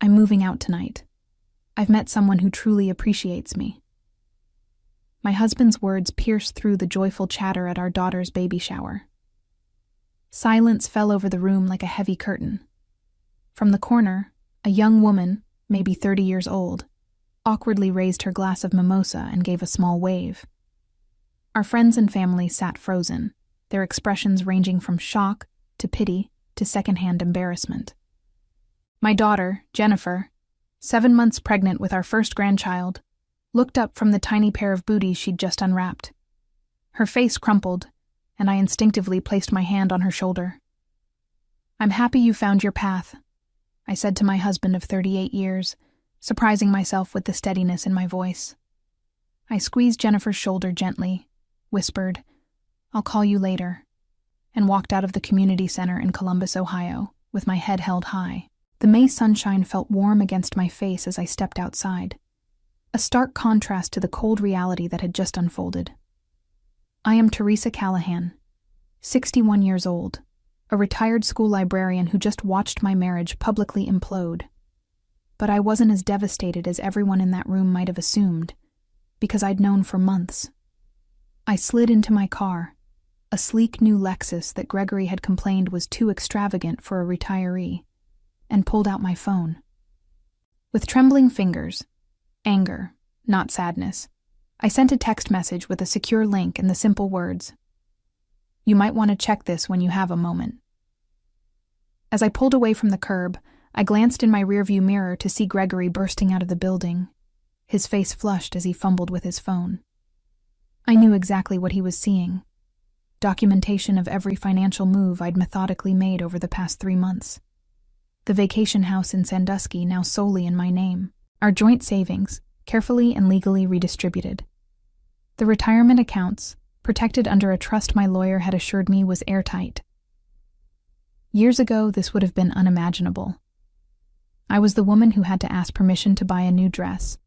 I'm moving out tonight. I've met someone who truly appreciates me. My husband's words pierced through the joyful chatter at our daughter's baby shower. Silence fell over the room like a heavy curtain. From the corner, a young woman, maybe 30 years old, awkwardly raised her glass of mimosa and gave a small wave. Our friends and family sat frozen, their expressions ranging from shock to pity to secondhand embarrassment. My daughter, Jennifer, 7 months pregnant with our first grandchild, looked up from the tiny pair of booties she'd just unwrapped. Her face crumpled, and I instinctively placed my hand on her shoulder. "I'm happy you found your path," I said to my husband of 38 years, surprising myself with the steadiness in my voice. I squeezed Jennifer's shoulder gently, whispered, "I'll call you later," and walked out of the community center in Columbus, Ohio, with my head held high. The May sunshine felt warm against my face as I stepped outside, a stark contrast to the cold reality that had just unfolded. I am Teresa Callahan, 61 years old, a retired school librarian who just watched my marriage publicly implode. But I wasn't as devastated as everyone in that room might have assumed, because I'd known for months. I slid into my car, a sleek new Lexus that Gregory had complained was too extravagant for a retiree, and pulled out my phone. With trembling fingers, anger, not sadness, I sent a text message with a secure link and the simple words, "You might want to check this when you have a moment." As I pulled away from the curb, I glanced in my rearview mirror to see Gregory bursting out of the building, his face flushed as he fumbled with his phone. I knew exactly what he was seeing. Documentation of every financial move I'd methodically made over the past 3 months. The vacation house in Sandusky now solely in my name. Our joint savings, carefully and legally redistributed. The retirement accounts, protected under a trust my lawyer had assured me was airtight. Years ago, this would have been unimaginable. I was the woman who had to ask permission to buy a new dress,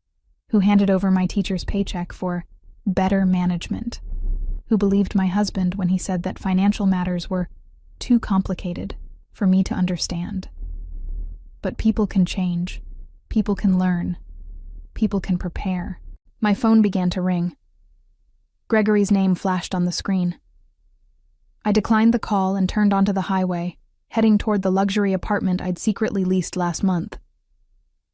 who handed over my teacher's paycheck for better management, who believed my husband when he said that financial matters were too complicated for me to understand. But people can change. People can learn. People can prepare. My phone began to ring. Gregory's name flashed on the screen. I declined the call and turned onto the highway, heading toward the luxury apartment I'd secretly leased last month.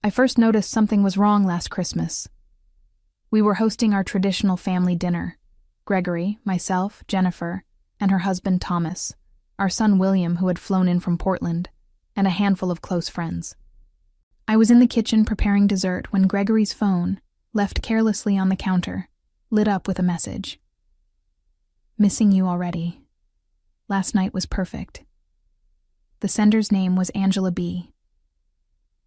I first noticed something was wrong last Christmas. We were hosting our traditional family dinner. Gregory, myself, Jennifer, and her husband Thomas, our son William, who had flown in from Portland, and a handful of close friends. I was in the kitchen preparing dessert when Gregory's phone, left carelessly on the counter, lit up with a message. "Missing you already. Last night was perfect." The sender's name was Angela B.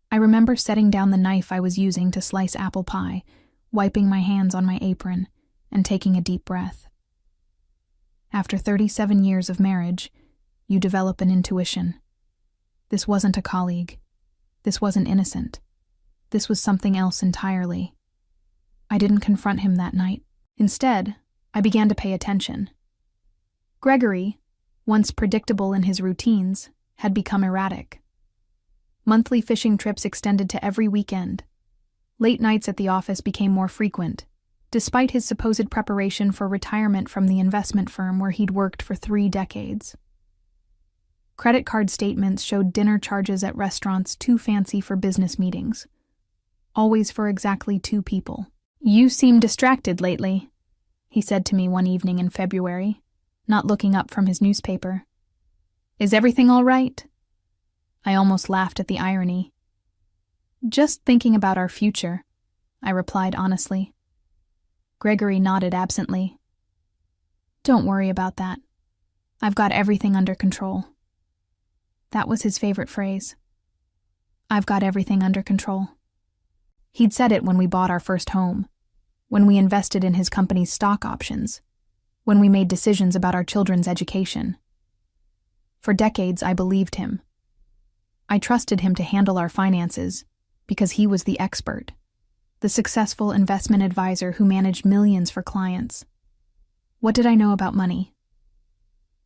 I remember setting down the knife I was using to slice apple pie, wiping my hands on my apron, and taking a deep breath. After 37 years of marriage, you develop an intuition. This wasn't a colleague. This wasn't innocent. This was something else entirely. I didn't confront him that night. Instead, I began to pay attention. Gregory, once predictable in his routines, had become erratic. Monthly fishing trips extended to every weekend. Late nights at the office became more frequent, despite his supposed preparation for retirement from the investment firm where he'd worked for 3 decades. Credit card statements showed dinner charges at restaurants too fancy for business meetings. Always for exactly 2 people. "You seem distracted lately," he said to me one evening in February, not looking up from his newspaper. "Is everything all right?" I almost laughed at the irony. "Just thinking about our future," I replied honestly. Gregory nodded absently. "Don't worry about that. I've got everything under control." That was his favorite phrase. "I've got everything under control." He'd said it when we bought our first home, when we invested in his company's stock options, when we made decisions about our children's education. For decades, I believed him. I trusted him to handle our finances because he was the expert, the successful investment advisor who managed millions for clients. What did I know about money?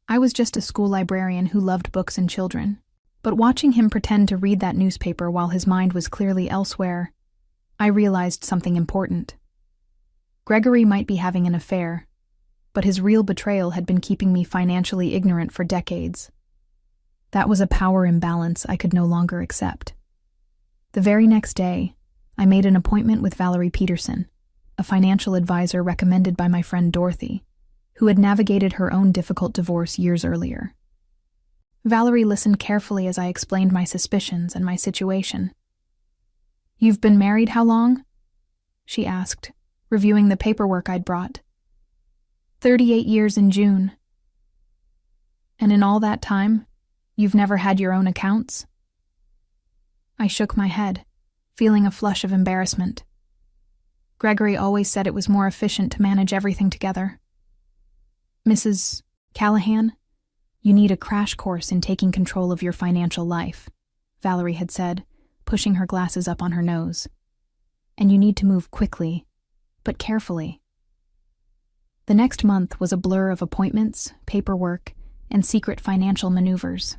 I was just a school librarian who loved books and children. But watching him pretend to read that newspaper while his mind was clearly elsewhere, I realized something important. Gregory might be having an affair, but his real betrayal had been keeping me financially ignorant for decades. That was a power imbalance I could no longer accept. The very next day, I made an appointment with Valerie Peterson, a financial advisor recommended by my friend Dorothy, who had navigated her own difficult divorce years earlier. Valerie listened carefully as I explained my suspicions and my situation. "You've been married how long?" she asked, reviewing the paperwork I'd brought. 38 years in June. "And in all that time, you've never had your own accounts?" I shook my head, feeling a flush of embarrassment. Gregory always said it was more efficient to manage everything together. "Mrs. Callahan, you need a crash course in taking control of your financial life," Valerie had said, pushing her glasses up on her nose. "And you need to move quickly, but carefully." The next month was a blur of appointments, paperwork, and secret financial maneuvers.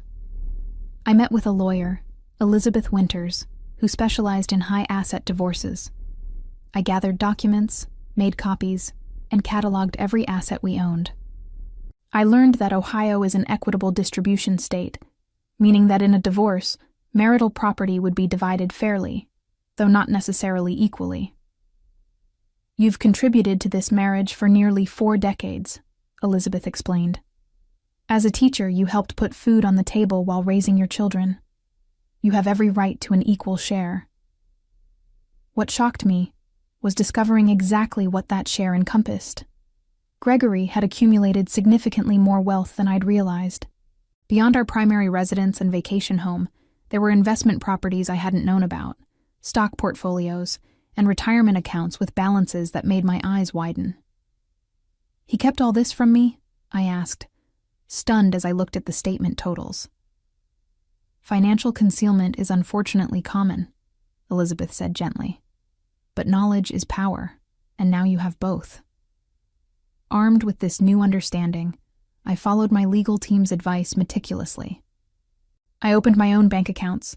I met with a lawyer, Elizabeth Winters, who specialized in high-asset divorces. I gathered documents, made copies, and cataloged every asset we owned. I learned that Ohio is an equitable distribution state, meaning that in a divorce, marital property would be divided fairly, though not necessarily equally. "You've contributed to this marriage for nearly 4 decades, Elizabeth explained. "As a teacher, you helped put food on the table while raising your children. You have every right to an equal share." What shocked me was discovering exactly what that share encompassed. Gregory had accumulated significantly more wealth than I'd realized. Beyond our primary residence and vacation home, there were investment properties I hadn't known about, stock portfolios, and retirement accounts with balances that made my eyes widen. "He kept all this from me?" I asked, stunned as I looked at the statement totals. "Financial concealment is unfortunately common," Elizabeth said gently. "But knowledge is power, and now you have both." Armed with this new understanding, I followed my legal team's advice meticulously. I opened my own bank accounts.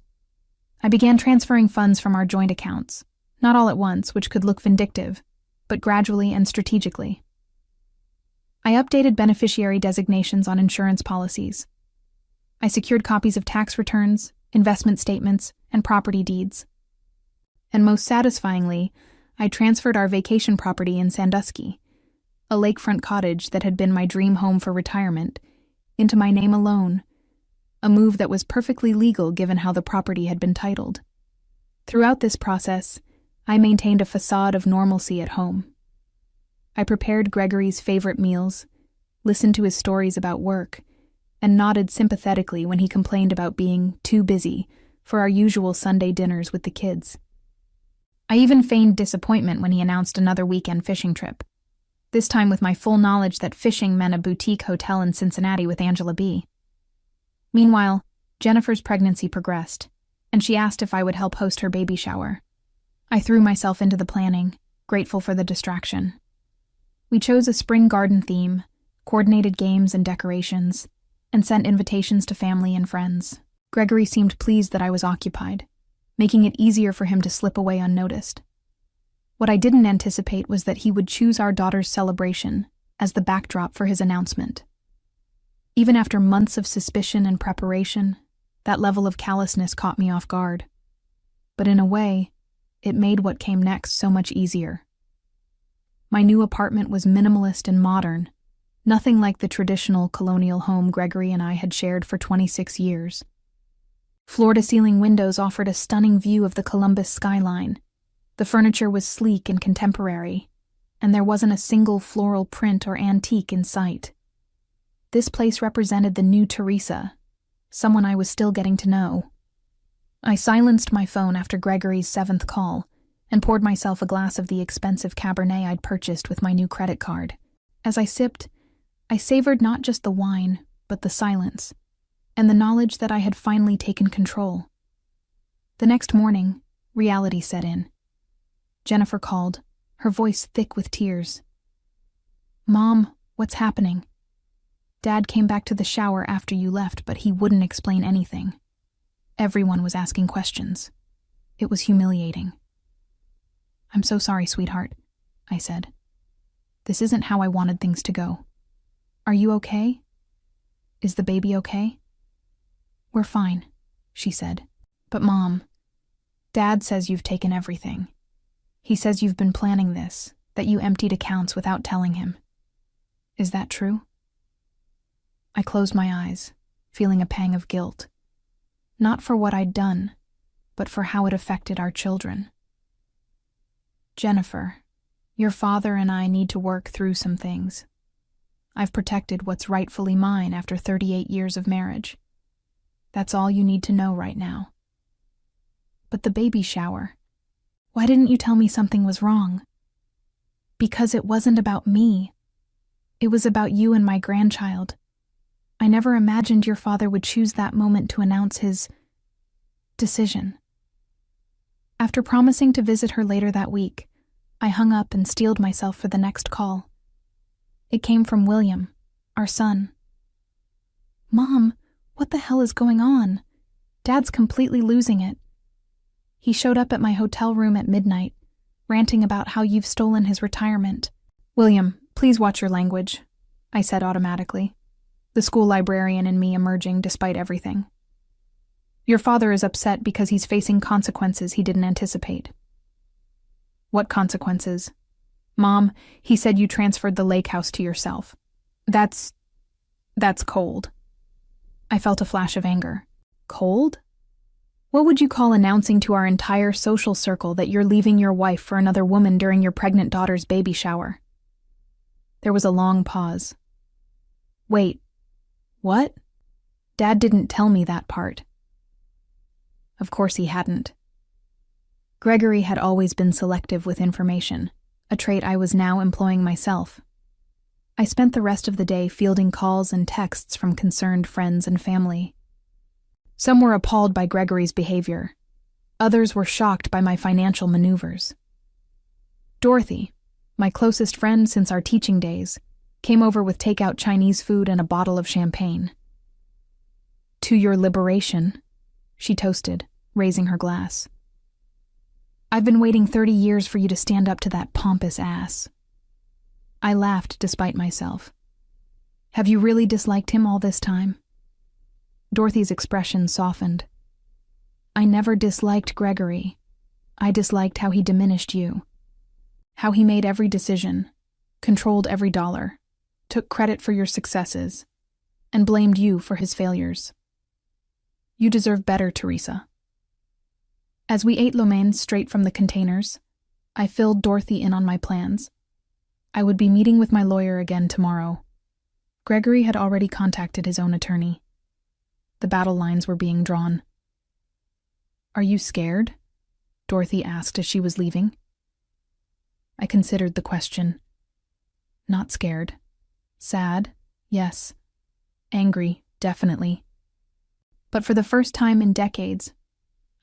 I began transferring funds from our joint accounts, not all at once, which could look vindictive, but gradually and strategically. I updated beneficiary designations on insurance policies. I secured copies of tax returns, investment statements, and property deeds. And most satisfyingly, I transferred our vacation property in Sandusky, a lakefront cottage that had been my dream home for retirement, into my name alone, a move that was perfectly legal given how the property had been titled. Throughout this process, I maintained a facade of normalcy at home. I prepared Gregory's favorite meals, listened to his stories about work, and nodded sympathetically when he complained about being too busy for our usual Sunday dinners with the kids. I even feigned disappointment when he announced another weekend fishing trip, this time with my full knowledge that fishing meant a boutique hotel in Cincinnati with Angela B. Meanwhile, Jennifer's pregnancy progressed, and she asked if I would help host her baby shower. I threw myself into the planning, grateful for the distraction. We chose a spring garden theme, coordinated games and decorations, and sent invitations to family and friends. Gregory seemed pleased that I was occupied, making it easier for him to slip away unnoticed. What I didn't anticipate was that he would choose our daughter's celebration as the backdrop for his announcement. Even after months of suspicion and preparation, that level of callousness caught me off guard. But in a way, it made what came next so much easier. My new apartment was minimalist and modern, nothing like the traditional colonial home Gregory and I had shared for 26 years. Floor-to-ceiling windows offered a stunning view of the Columbus skyline. The furniture was sleek and contemporary, and there wasn't a single floral print or antique in sight. This place represented the new Teresa, someone I was still getting to know. I silenced my phone after Gregory's 7th call and poured myself a glass of the expensive Cabernet I'd purchased with my new credit card. As I sipped, I savored not just the wine, but the silence, and the knowledge that I had finally taken control. The next morning, reality set in. Jennifer called, her voice thick with tears. "Mom, what's happening? Dad came back to the shower after you left, but he wouldn't explain anything. Everyone was asking questions. It was humiliating. "I'm so sorry, sweetheart," I said. "This isn't how I wanted things to go. Are you okay? Is the baby okay?" "We're fine," she said. "But Mom, Dad says you've taken everything. He says you've been planning this, that you emptied accounts without telling him. Is that true?" I closed my eyes, feeling a pang of guilt. Not for what I'd done, but for how it affected our children. "Jennifer, your father and I need to work through some things. I've protected what's rightfully mine after 38 years of marriage. That's all you need to know right now." "But the baby shower. Why didn't you tell me something was wrong?" "Because it wasn't about me. It was about you and my grandchild. I never imagined your father would choose that moment to announce his decision." After promising to visit her later that week, I hung up and steeled myself for the next call. It came from William, our son. "Mom, what the hell is going on? Dad's completely losing it. He showed up at my hotel room at midnight, ranting about how you've stolen his retirement." "William, please watch your language," I said automatically, the school librarian in me emerging despite everything. "Your father is upset because he's facing consequences he didn't anticipate." "What consequences?" "Mom, he said you transferred the lake house to yourself. That's cold." I felt a flash of anger. Cold? What would you call announcing to our entire social circle that you're leaving your wife for another woman during your pregnant daughter's baby shower? There was a long pause. "Wait, what? Dad didn't tell me that part." Of course he hadn't. Gregory had always been selective with information, a trait I was now employing myself. I spent the rest of the day fielding calls and texts from concerned friends and family. Some were appalled by Gregory's behavior. Others were shocked by my financial maneuvers. Dorothy, my closest friend since our teaching days, came over with takeout Chinese food and a bottle of champagne. "To your liberation," she toasted, raising her glass. "I've been waiting 30 years for you to stand up to that pompous ass." I laughed despite myself. "Have you really disliked him all this time?" Dorothy's expression softened. "I never disliked Gregory. I disliked how he diminished you. How he made every decision, controlled every dollar, took credit for your successes, and blamed you for his failures. You deserve better, Teresa." As we ate lo mein straight from the containers, I filled Dorothy in on my plans. I would be meeting with my lawyer again tomorrow. Gregory had already contacted his own attorney. The battle lines were being drawn. "Are you scared?" Dorothy asked as she was leaving. I considered the question. Not scared. Sad, yes. Angry, definitely. But for the first time in decades,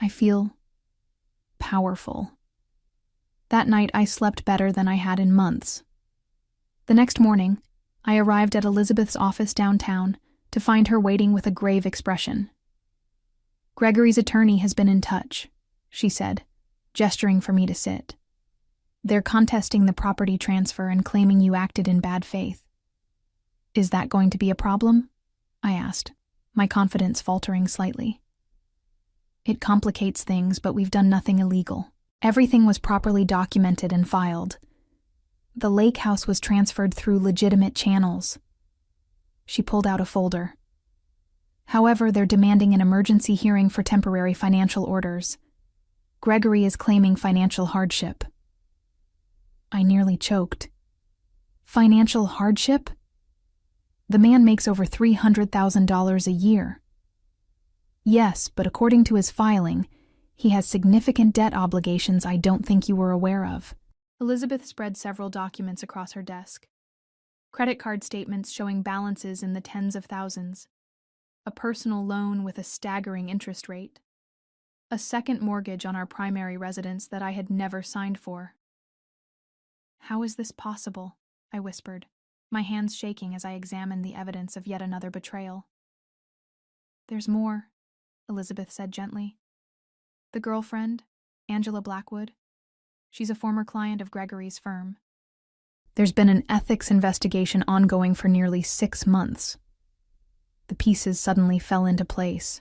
I feel powerful. That night I slept better than I had in months. The next morning, I arrived at Elizabeth's office downtown to find her waiting with a grave expression. "Gregory's attorney has been in touch," she said, gesturing for me to sit. "They're contesting the property transfer and claiming you acted in bad faith." "Is that going to be a problem?" I asked, my confidence faltering slightly. "It complicates things, but we've done nothing illegal. Everything was properly documented and filed. The lake house was transferred through legitimate channels." She pulled out a folder. "However, they're demanding an emergency hearing for temporary financial orders. Gregory is claiming financial hardship." I nearly choked. Financial hardship? The man makes over $300,000 a year. Yes, but according to his filing, he has significant debt obligations I don't think you were aware of. Elizabeth spread several documents across her desk. Credit card statements showing balances in the tens of thousands. A personal loan with a staggering interest rate. A second mortgage on our primary residence that I had never signed for. "How is this possible?" I whispered, my hands shaking as I examined the evidence of yet another betrayal. "There's more," Elizabeth said gently. The girlfriend, Angela Blackwood. She's a former client of Gregory's firm. There's been an ethics investigation ongoing for nearly 6 months. The pieces suddenly fell into place.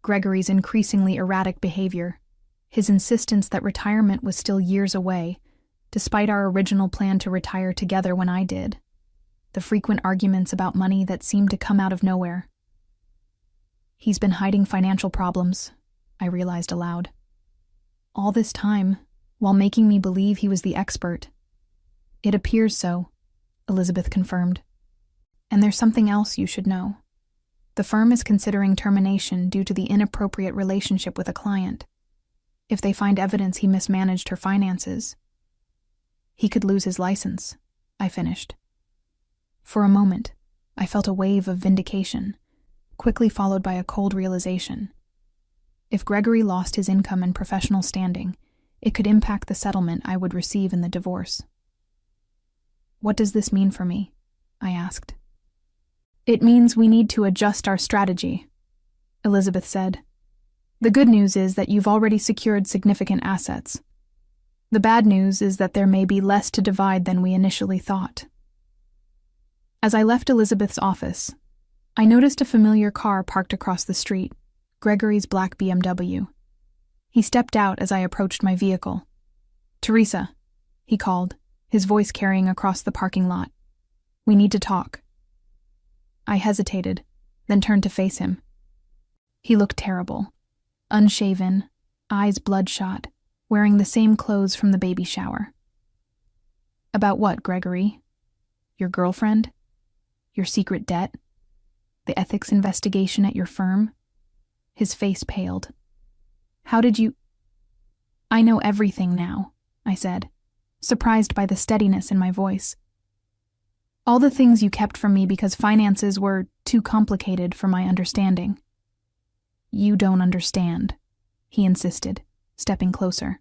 Gregory's increasingly erratic behavior, his insistence that retirement was still years away, despite our original plan to retire together when I did, the frequent arguments about money that seemed to come out of nowhere. He's been hiding financial problems, I realized aloud. All this time, while making me believe he was the expert. It appears so, Elizabeth confirmed. And there's something else you should know. The firm is considering termination due to the inappropriate relationship with a client. If they find evidence he mismanaged her finances, he could lose his license, I finished. For a moment, I felt a wave of vindication, quickly followed by a cold realization. If Gregory lost his income and professional standing, it could impact the settlement I would receive in the divorce. What does this mean for me? I asked. It means we need to adjust our strategy, Elizabeth said. The good news is that you've already secured significant assets. The bad news is that there may be less to divide than we initially thought. As I left Elizabeth's office, I noticed a familiar car parked across the street, Gregory's black BMW. He stepped out as I approached my vehicle. Teresa, he called, his voice carrying across the parking lot. We need to talk. I hesitated, then turned to face him. He looked terrible. Unshaven, eyes bloodshot, wearing the same clothes from the baby shower. About what, Gregory? Your girlfriend? Your secret debt? The ethics investigation at your firm? His face paled. How did you... I know everything now, I said, surprised by the steadiness in my voice. All the things you kept from me because finances were too complicated for my understanding. You don't understand, he insisted, stepping closer.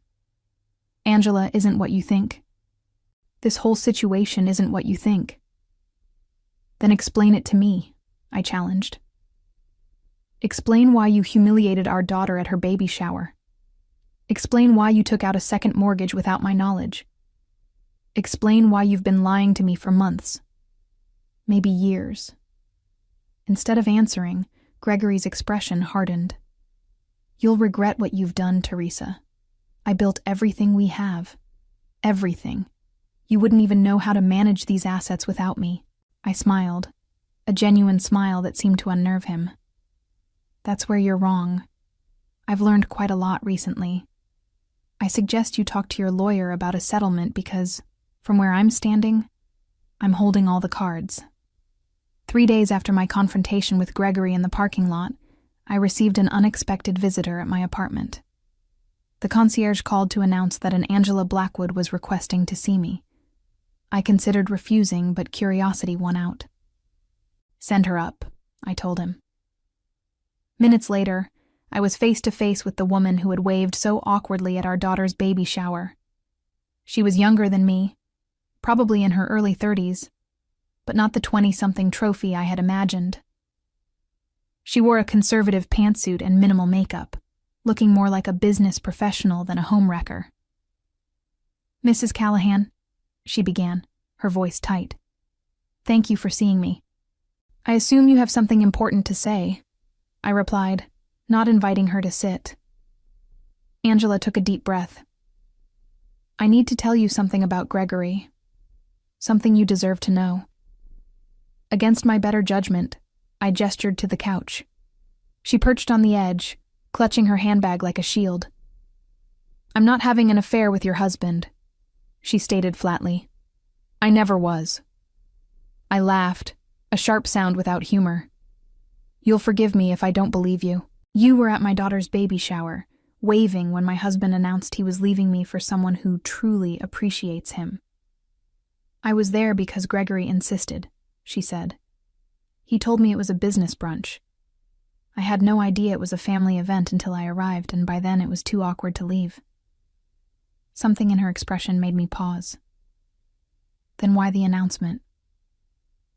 Angela isn't what you think. This whole situation isn't what you think. Then explain it to me, I challenged. Explain why you humiliated our daughter at her baby shower. Explain why you took out a second mortgage without my knowledge. Explain why you've been lying to me for months. Maybe years. Instead of answering, Gregory's expression hardened. You'll regret what you've done, Teresa. I built everything we have. Everything. You wouldn't even know how to manage these assets without me. I smiled, a genuine smile that seemed to unnerve him. That's where you're wrong. I've learned quite a lot recently. I suggest you talk to your lawyer about a settlement because, from where I'm standing, I'm holding all the cards. 3 days after my confrontation with Gregory in the parking lot, I received an unexpected visitor at my apartment. The concierge called to announce that an Angela Blackwood was requesting to see me. I considered refusing, but curiosity won out. Send her up, I told him. Minutes later, I was face to face with the woman who had waved so awkwardly at our daughter's baby shower. She was younger than me, probably in her early 30s, but not the 20-something trophy I had imagined. She wore a conservative pantsuit and minimal makeup, looking more like a business professional than a homewrecker. Mrs. Callahan, she began, her voice tight. Thank you for seeing me. I assume you have something important to say, I replied, not inviting her to sit. Angela took a deep breath. I need to tell you something about Gregory. Something you deserve to know. Against my better judgment, I gestured to the couch. She perched on the edge, clutching her handbag like a shield. I'm not having an affair with your husband, she stated flatly. I never was. I laughed, a sharp sound without humor. You'll forgive me if I don't believe you. You were at my daughter's baby shower, waving when my husband announced he was leaving me for someone who truly appreciates him. I was there because Gregory insisted, she said. He told me it was a business brunch. I had no idea it was a family event until I arrived, and by then it was too awkward to leave. Something in her expression made me pause. Then why the announcement?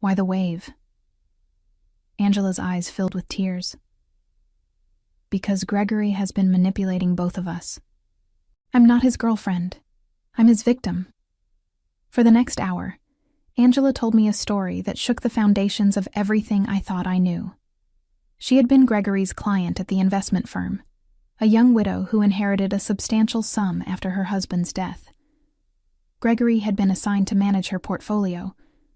Why the wave? Angela's eyes filled with tears. because Gregory has been manipulating both of us. I'm not his girlfriend. I'm his victim. For the next hour, Angela told me a story that shook the foundations of everything I thought I knew. She had been Gregory's client at the investment firm, a young widow who inherited a substantial sum after her husband's death. Gregory had been assigned to manage her portfolio,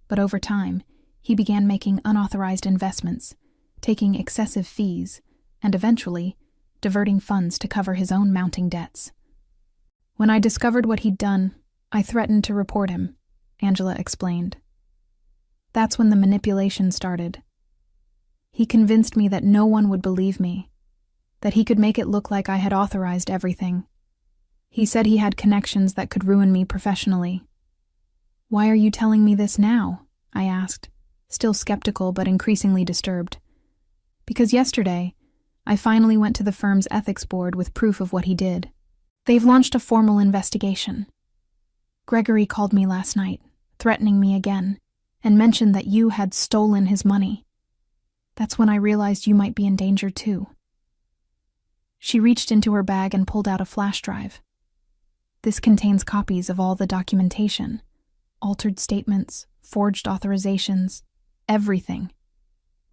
but over time, he began making unauthorized investments, taking excessive fees, and eventually, diverting funds to cover his own mounting debts. When I discovered what he'd done, I threatened to report him, Angela explained. That's when the manipulation started. He convinced me that no one would believe me, that he could make it look like I had authorized everything. He said he had connections that could ruin me professionally. Why are you telling me this now? I asked, still skeptical but increasingly disturbed. Because yesterday, I finally went to the firm's ethics board with proof of what he did. They've launched a formal investigation. Gregory called me last night, threatening me again, and mentioned that you had stolen his money. That's when I realized you might be in danger too. She reached into her bag and pulled out a flash drive. This contains copies of all the documentation, altered statements, forged authorizations, everything.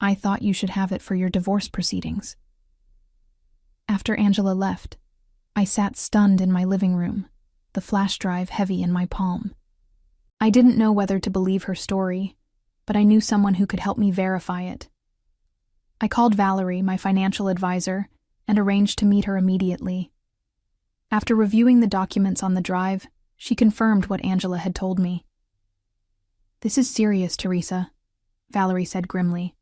I thought you should have it for your divorce proceedings. After Angela left, I sat stunned in my living room, the flash drive heavy in my palm. I didn't know whether to believe her story, but I knew someone who could help me verify it. I called Valerie, my financial advisor, and arranged to meet her immediately. After reviewing the documents on the drive, she confirmed what Angela had told me. This is serious, Teresa, Valerie said grimly.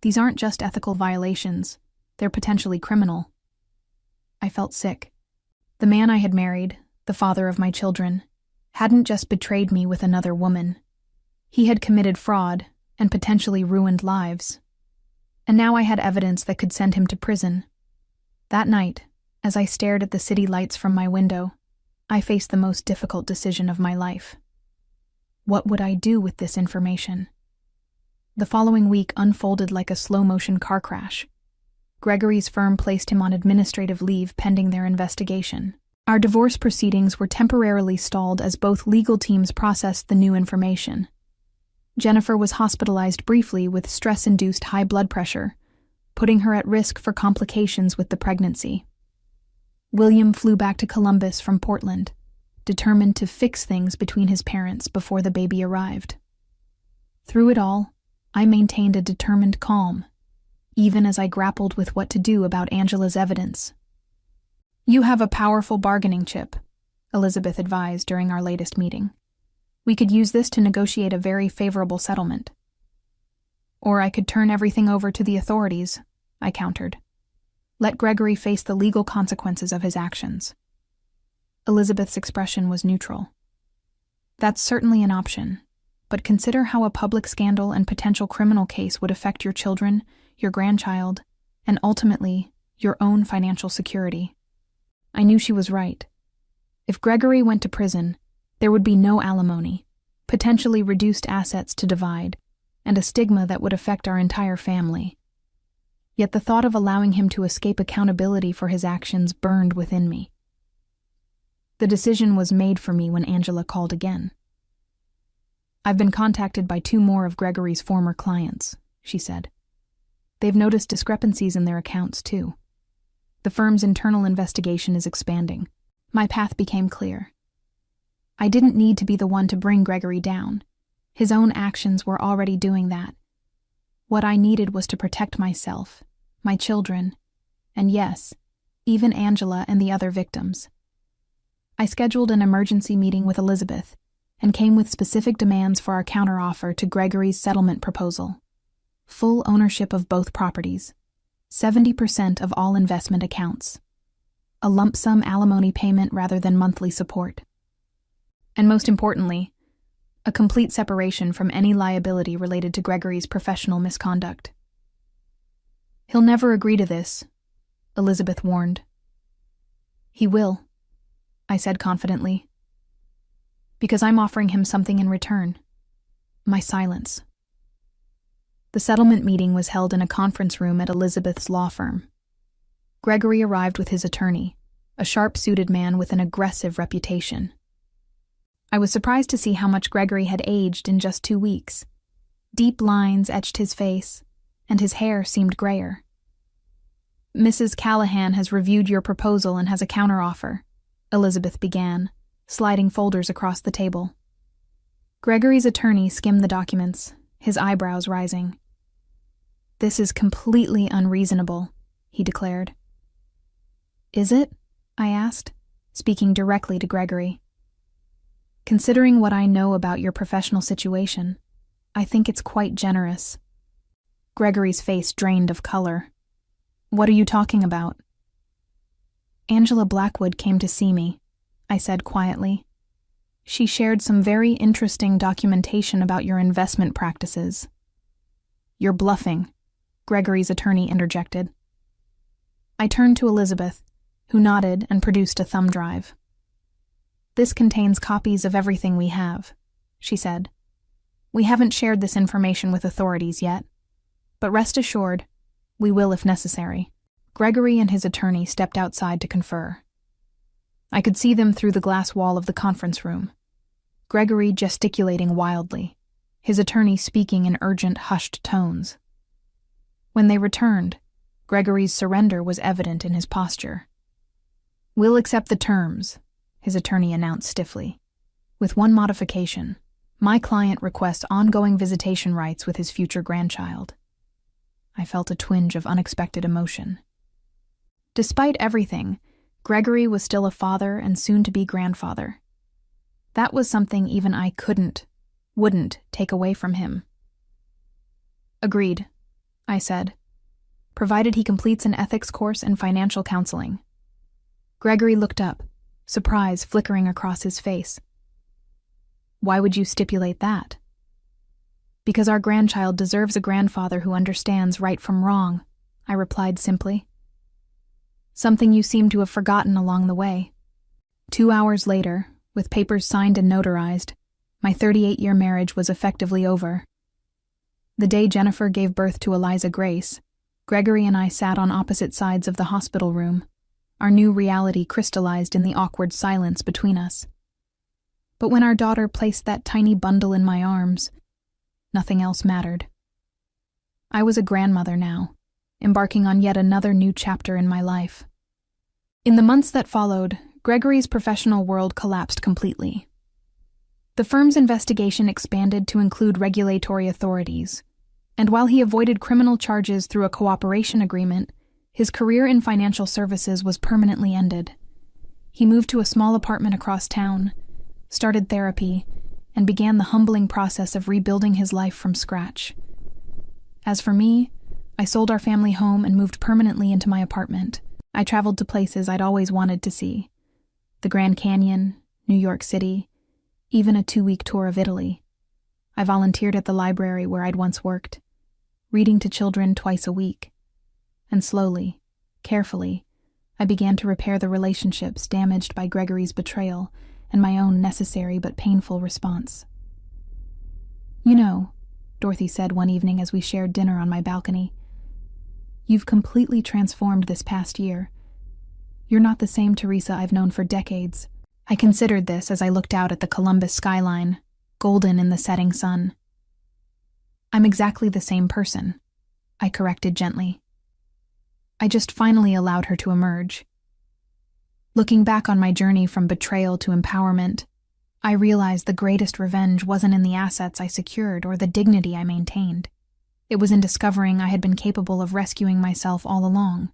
These aren't just ethical violations, they're potentially criminal. I felt sick. The man I had married, the father of my children, hadn't just betrayed me with another woman. He had committed fraud and potentially ruined lives. And now I had evidence that could send him to prison. That night, as I stared at the city lights from my window, I faced the most difficult decision of my life. What would I do with this information? The following week unfolded like a slow-motion car crash. Gregory's firm placed him on administrative leave pending their investigation. Our divorce proceedings were temporarily stalled as both legal teams processed the new information. Jennifer was hospitalized briefly with stress-induced high blood pressure, putting her at risk for complications with the pregnancy. William flew back to Columbus from Portland, determined to fix things between his parents before the baby arrived. Through it all, I maintained a determined calm, even as I grappled with what to do about Angela's evidence. You have a powerful bargaining chip, Elizabeth advised during our latest meeting. We could use this to negotiate a very favorable settlement. Or I could turn everything over to the authorities, I countered. Let Gregory face the legal consequences of his actions. Elizabeth's expression was neutral. That's certainly an option, but consider how a public scandal and potential criminal case would affect your children, your grandchild, and ultimately, your own financial security. I knew she was right. If Gregory went to prison, there would be no alimony, potentially reduced assets to divide, and a stigma that would affect our entire family. Yet the thought of allowing him to escape accountability for his actions burned within me. The decision was made for me when Angela called again. I've been contacted by 2 more of Gregory's former clients, she said. They've noticed discrepancies in their accounts, too. The firm's internal investigation is expanding. My path became clear. I didn't need to be the one to bring Gregory down. His own actions were already doing that. What I needed was to protect myself, my children, and yes, even Angela and the other victims. I scheduled an emergency meeting with Elizabeth and came with specific demands for our counteroffer to Gregory's settlement proposal. Full ownership of both properties, 70% of all investment accounts, a lump sum alimony payment rather than monthly support, and most importantly, a complete separation from any liability related to Gregory's professional misconduct. He'll never agree to this, Elizabeth warned. He will, I said confidently, because I'm offering him something in return, my silence. The settlement meeting was held in a conference room at Elizabeth's law firm. Gregory arrived with his attorney, a sharp-suited man with an aggressive reputation. I was surprised to see how much Gregory had aged in just 2 weeks. Deep lines etched his face, and his hair seemed grayer. "Mrs. Callahan has reviewed your proposal and has a counteroffer," Elizabeth began, sliding folders across the table. Gregory's attorney skimmed the documents, his eyebrows rising. "This is completely unreasonable," he declared. "Is it?" I asked, speaking directly to Gregory. "Considering what I know about your professional situation, I think it's quite generous." Gregory's face drained of color. "What are you talking about?" "Angela Blackwood came to see me," I said quietly. "She shared some very interesting documentation about your investment practices." "You're bluffing," Gregory's attorney interjected. I turned to Elizabeth, who nodded and produced a thumb drive. "This contains copies of everything we have," she said. "We haven't shared this information with authorities yet, but rest assured, we will if necessary." Gregory and his attorney stepped outside to confer. I could see them through the glass wall of the conference room. Gregory gesticulating wildly, his attorney speaking in urgent, hushed tones. When they returned, Gregory's surrender was evident in his posture. "We'll accept the terms," his attorney announced stiffly. "With one modification. My client requests ongoing visitation rights with his future grandchild." I felt a twinge of unexpected emotion. Despite everything, Gregory was still a father and soon-to-be grandfather. That was something even I wouldn't take away from him. "Agreed," I said, "provided he completes an ethics course and financial counseling." Gregory looked up, surprise flickering across his face. "Why would you stipulate that?" "Because our grandchild deserves a grandfather who understands right from wrong," I replied simply. "Something you seem to have forgotten along the way." 2 hours later, with papers signed and notarized, my 38-year marriage was effectively over. The day Jennifer gave birth to Eliza Grace, Gregory and I sat on opposite sides of the hospital room, our new reality crystallized in the awkward silence between us. But when our daughter placed that tiny bundle in my arms, nothing else mattered. I was a grandmother now, embarking on yet another new chapter in my life. In the months that followed, Gregory's professional world collapsed completely. The firm's investigation expanded to include regulatory authorities, and while he avoided criminal charges through a cooperation agreement, his career in financial services was permanently ended. He moved to a small apartment across town, started therapy, and began the humbling process of rebuilding his life from scratch. As for me, I sold our family home and moved permanently into my apartment. I traveled to places I'd always wanted to see: the Grand Canyon, New York City, even a 2-week tour of Italy. I volunteered at the library where I'd once worked, reading to children twice a week. And slowly, carefully, I began to repair the relationships damaged by Gregory's betrayal and my own necessary but painful response. "You know," Dorothy said one evening as we shared dinner on my balcony, "you've completely transformed this past year. You're not the same Teresa I've known for decades." I considered this as I looked out at the Columbus skyline, golden in the setting sun. "I'm exactly the same person," I corrected gently. I just finally allowed her to emerge. Looking back on my journey from betrayal to empowerment, I realized the greatest revenge wasn't in the assets I secured or the dignity I maintained. It was in discovering I had been capable of rescuing myself all along.